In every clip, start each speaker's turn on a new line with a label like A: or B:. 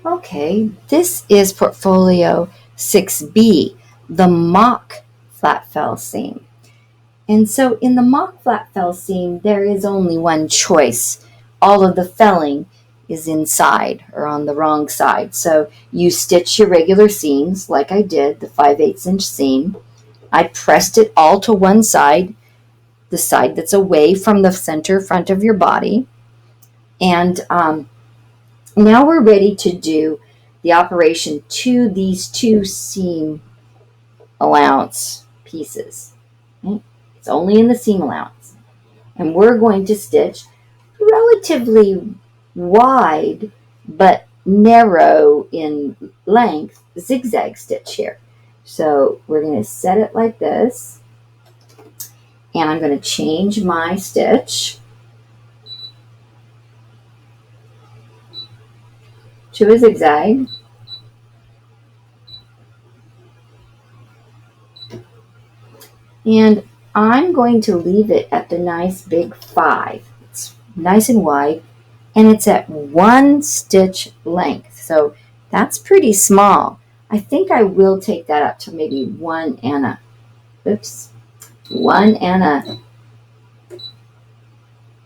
A: Okay, this is portfolio 6b, the mock flat fell seam. And so in the mock flat fell seam, there is only one choice. All of the felling is inside or on the wrong side. So you stitch your regular seams like I did, the 5/8 inch seam. I pressed it all to one side, the side that's away from the center front of your body. And now we're ready to do the operation to these two seam allowance pieces. Okay? It's only in the seam allowance. And we're going to stitch relatively wide but narrow in length zigzag stitch here. So we're going to set it like this, and I'm going to change my stitch to a zigzag. And I'm going to leave it at the nice big 5. It's nice and wide, and it's at 1 stitch length. So that's pretty small. I think I will take that up to maybe 1 and a, oops, 1 and a,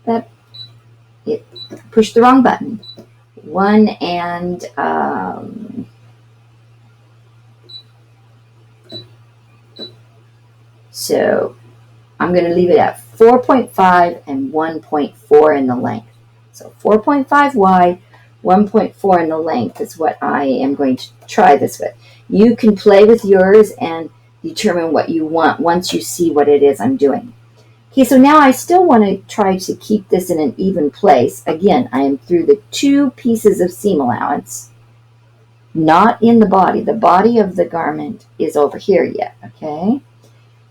A: that, it pushed the wrong button. 1 and, so I'm going to leave it at 4.5 and 1.4 in the length. So 4.5 wide, 1.4 in the length is what I am going to try this with. You can play with yours and determine what you want once you see what it is I'm doing. Okay, so now I still want to try to keep this in an even place. Again, I am through the 2 pieces of seam allowance, not in the body. The body of the garment is over here yet, okay?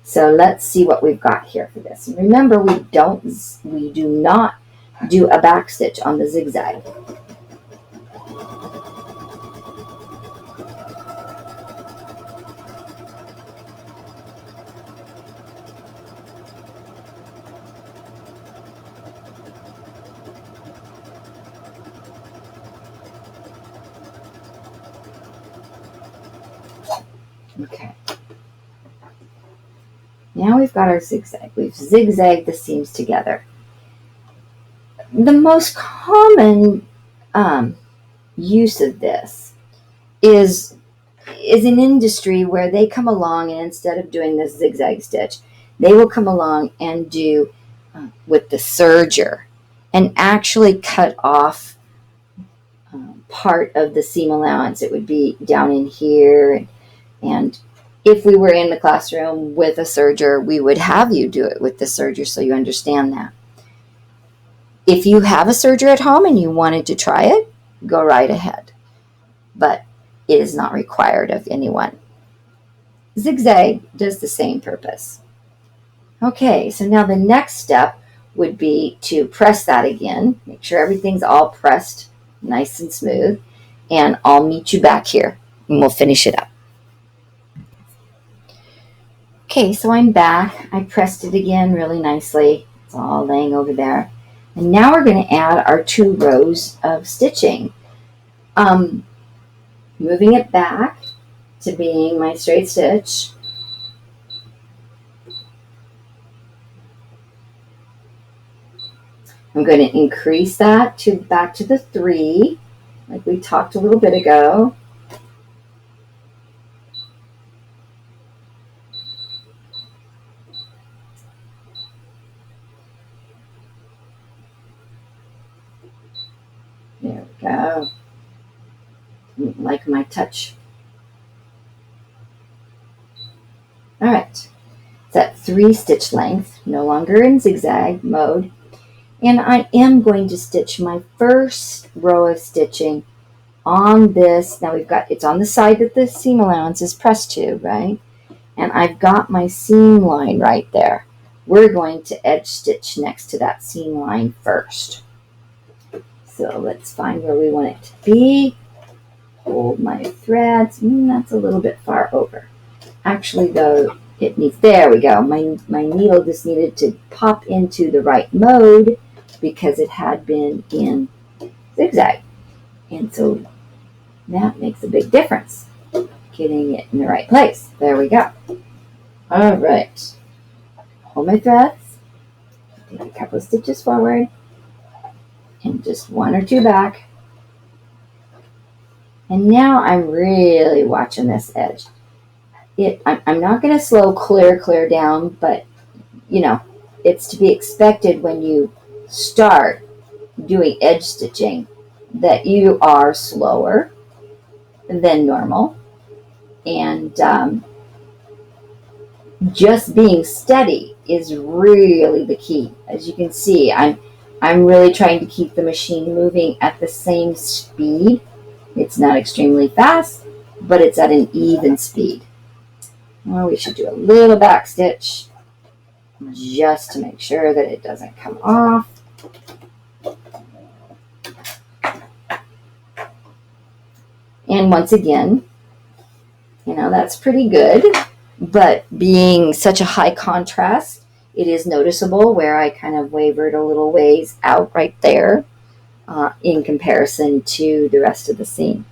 A: So let's see what we've got here for this. And remember, we do not do a back stitch on the zigzag. Okay. Now we've got our zigzag. We've zigzagged the seams together. The most common use of this is an industry where they come along and instead of doing this zigzag stitch, they will come along and do with the serger and actually cut off part of the seam allowance. It would be down in here, and if we were in the classroom with a serger, we would have you do it with the serger so you understand that. If you have a serger at home and you wanted to try it, go right ahead. But it is not required of anyone. Zigzag does the same purpose. Okay, so now the next step would be to press that again. Make sure everything's all pressed nice and smooth. And I'll meet you back here and we'll finish it up. Okay, so I'm back. I pressed it again really nicely. It's all laying over there. And now we're going to add our 2 rows of stitching. Moving it back to being my straight stitch. I'm going to increase that to back to the 3, like we talked a little bit ago. There we go. Like my touch. All right. It's at 3 stitch length, no longer in zigzag mode. And I am going to stitch my first row of stitching on this. Now we've got, it's on the side that the seam allowance is pressed to, right? And I've got my seam line right there. We're going to edge stitch next to that seam line first. So let's find where we want it to be. Hold my threads. That's a little bit far over. Actually, though, it needs, there we go. My needle just needed to pop into the right mode because it had been in zigzag. And so That makes a big difference. Getting it in the right place. There we go. All right. Hold my threads. Take a couple of stitches forward and just one or two back. And now I'm really watching this edge. I'm not going to slow clear down, but it's to be expected when you start doing edge stitching that you are slower than normal. And just being steady is really the key. As you can see, I'm really trying to keep the machine moving at the same speed. It's not extremely fast, but it's at an even speed. Well, we should do a little back stitch just to make sure that it doesn't come off. And once again, that's pretty good. But being such a high contrast, it is noticeable where I kind of wavered a little ways out right there in comparison to the rest of the seam.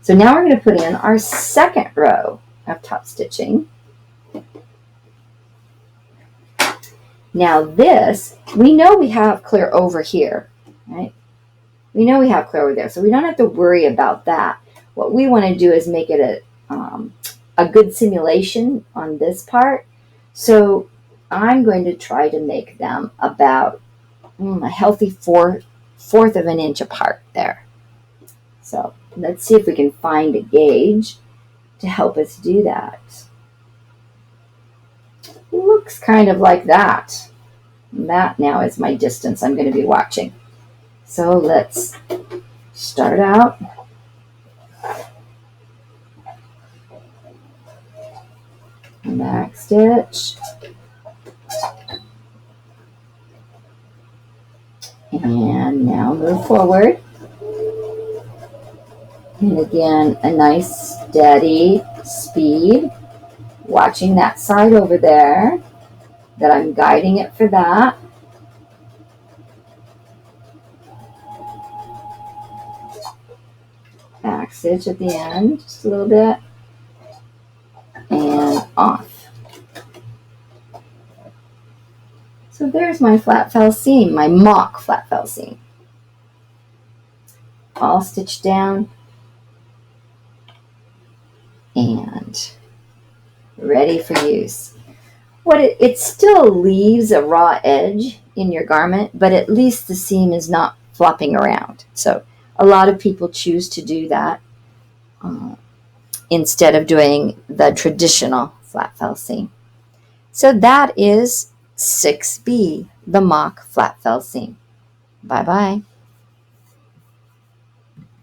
A: So now we're going to put in our second row of top stitching. Now this, we know we have clear over here, right? We know we have clear over there, so we don't have to worry about that. What we want to do is make it a good simulation on this part. So I'm going to try to make them about a healthy fourth of an inch apart there. So let's see if we can find a gauge to help us do that. Looks kind of like that. That now is my distance I'm going to be watching. So let's start out. Back stitch. And now move forward. And again, a nice steady speed. Watching that side over there, that I'm guiding it for that. Back stitch at the end, just a little bit. And off. So there's my flat fell seam, my mock flat fell seam. All stitched down. And ready for use. It still leaves a raw edge in your garment, but at least the seam is not flopping around. So a lot of people choose to do that instead of doing the traditional flat fell seam. So that is 6B, the mock flat fell seam. Bye-bye.